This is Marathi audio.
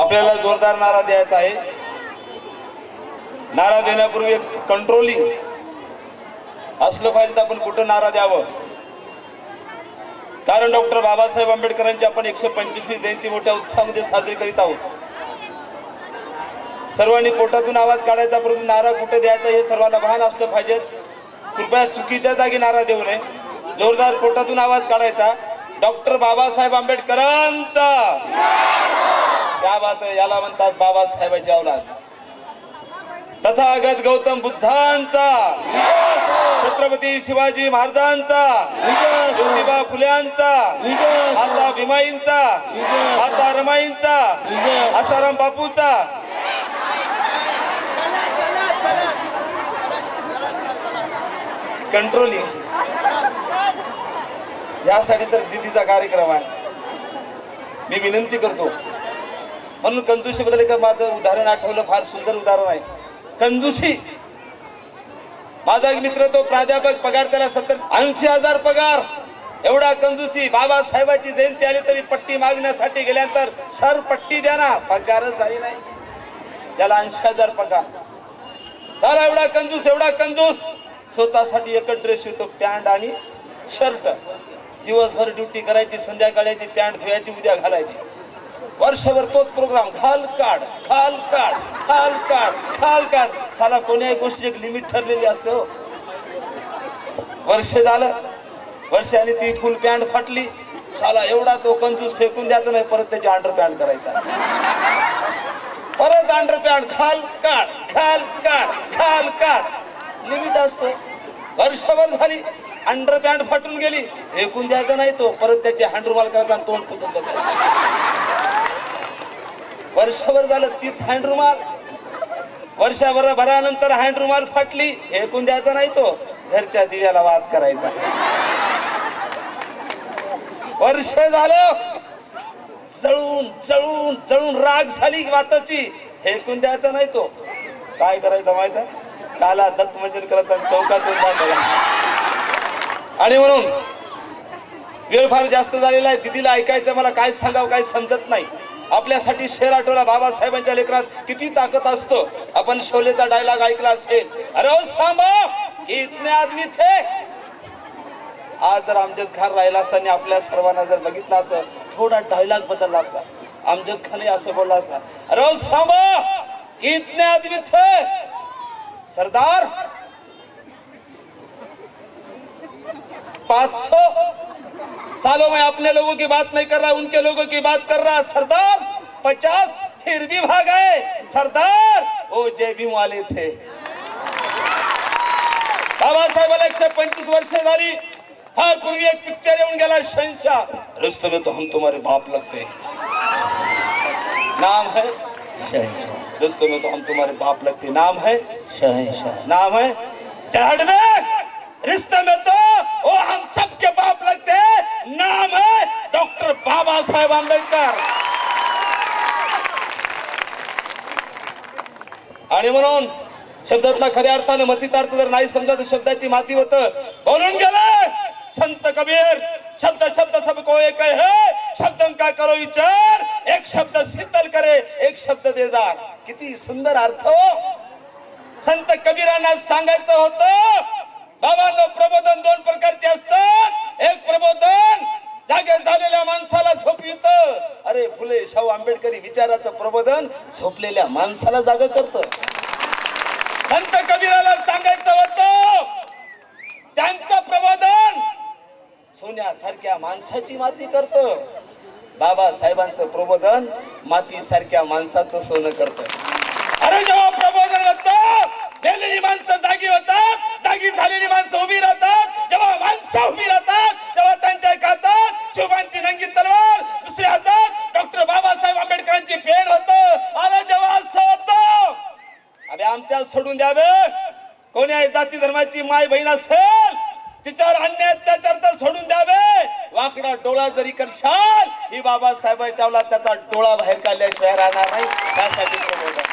आपल्याला जोरदार नारा द्यायचा आहे. नारा देण्यापूर्वी कंट्रोलिंग असलं पाहिजे तर आपण कुठं नारा द्यावं. कारण डॉक्टर बाबासाहेब आंबेडकरांची आपण 125वी जयंती मोठ्या उत्साहामध्ये साजरी करीत आहोत. सर्वांनी पोटातून आवाज काढायचा, परंतु नारा कुठे द्यायचा हे सर्वांना भान असलं पाहिजे. कृपया चुकीच्या जागी नारा देऊ नये. जोरदार पोटातून आवाज काढायचा. डॉक्टर बाबासाहेब आंबेडकरांचा, त्या बात याला म्हणतात बाबासाहेबांची औलाद. तथागत गौतम बुद्धांचा, छत्रपती शिवाजी महाराजांचा, ज्योतिबा फुल्यांचा, माता भीमाईंचा, माता रमाईंचा, आसाराम बापूचा. कंट्रोलिंग यासाठी तर दिदीचा कार्यक्रम आहे. मी विनंती करतो म्हणून कंजूसी बद्दल एक माझं उदाहरण आठवलं. फार सुंदर उदाहरण आहे. कंजूसी. माझा एक मित्र, तो प्राध्यापक, पगार त्याला 80,000 पगार. एवढा कंजूसी. बाबासाहेबांची जयंती आली तरी पट्टी मागण्यासाठी गेल्यानंतर सर पट्टी द्या ना, पगारच झाली नाही. त्याला 80,000 पगार झाला. एवढा कंजूस, एवढा कंजूस. स्वतःसाठी एकच ड्रेस शिवतो, पॅन्ट आणि शर्ट. दिवसभर ड्युटी करायची, संध्याकाळची पॅन्ट धुवायची, उद्या घालायची. वर्षभर तोच प्रोग्राम. खाल काढ, खाल काढ, खाल काढ, खाल काढ. साला कोण्याही गोष्टीची एक लिमिट ठरलेली असते हो. वर्ष झालं, वर्षाने ती फुल पॅन्ट फाटली. साला एवढा तो कंजूस, फेकून द्यायचं नाही, परत त्याची अंडर पॅन्ट करायचा. परत अंडर पॅन्ट, खाल काढ, खाल काढ, खाल काढ. लिमिट असते. वर्षभर झाली, अंडर पॅन्ट फाटून गेली, फेकून द्यायचा नाही तो, परत त्याचे हँड रुमाल करायचा आणि तोंड पुसत बसायचं. वर्षभर झालं तीच हँड रुमाल. भरानंतर हँड रुमाल फाटली, फेकून द्यायचा नाही तो, घरच्या दिव्याला वाद करायचा. वर्ष झालं, जळून जळून जळून राग झाली वाताची, फेकून द्यायचा नाही तो. काय करायचं माहित आहे? काला दत्त मंजन करत चौकातून बांधला. आणि म्हणून वेळ फार जास्त झालेला आहे. दिदीला ऐकायचं, मला काय सांगावं काय समजत नाही. आपल्यासाठी शेर आठवला. बाबासाहेबांच्या लेकरात किती ताकद असतो. आपण शोलेचा डायलॉग ऐकला असेल, अरे ओ सांबा इतने आदमी थे. आज जर अमजद खान राहिला असताना आपल्या सर्वांना जर बघितलं असतं, थोडा डायलॉग बदलला असता. अमजद खान असं बोलला असता, अरे ओ सांबा इतने आदमी थे सरदार, 500 सालों में अपने लोगों की बात नहीं कर रहा, उनके लोगों की बात कर रहा. सरदार 50 फिर भी भाग गए. सरदार वो जय भीम वाले थे. बाबासाहेबाला 125 वर्ष झाली. फार पूर्वी एक पिक्चर येऊन गेला, शहंशाह. रिश्ते में तो हम तुम्हारे बाप लगते हैं. नाम है शहंशाह. रिश्ते में तो हम तुम्हारे बाप लगते हैं. नाम है शहंशाह. नाम है चढ़ में. रिश्ते में तो वो हम सबके बाप लगते हैं. नाम है डॉक्टर बाबासाहेब आंबेडकर. आणि म्हणून शब्दातला खऱ्या अर्थाने मतितार्थ जर नाही समजा तर शब्दाची माती होत. बोलून गेले संत कबीर, शब्द शब्द सबको एक है, शब्दों का करो विचार, एक शब्द शीतल करे, एक शब्द देजार. किती सुंदर अर्थ हो. संत कबीरांना सांगायचं होतं, बाबांनो प्रबोधन दोन प्रकारचे असतात. एक प्रबोधन जागे झालेल्या माणसाला झोपवित. अरे फुले शाहू आंबेडकरी विचाराचं प्रबोधन झोपलेल्या माणसाला जाग करतं. संत कबीराला सांगायचं होतं, त्यांचं प्रबोधन सोन्यासारख्या माणसाची माती करतं. बाबासाहेबांचं प्रबोधन माती सारख्या माणसाचं सोनं करतं. अरे जेव्हा प्रबोधन होतं, मेलेली माणसं जागी होतात, जागी झालेली माणसं उभी राहतात. जेव्हा माणसं उभी राहतात, तेव्हा त्यांच्या एका हातात शिवबांची नंगी तलवार, दुसऱ्या हातात डॉक्टर बाबासाहेब आंबेडकरांची पेन होतं. अरे जेव्हा असं होतं, अबे आमच्या सोडून द्यावे. कोणी जाती धर्माची माय बहीण असेल, तिच्यावर अन्याय अत्याचार तर सोडून द्यावे. वाकडा डोळा जरी करशाल, ही बाबासाहेबांच्या औलाद त्याचा डोळा बाहेर काढल्याशिवाय राहणार नाही. त्यासाठी प्रबोधन.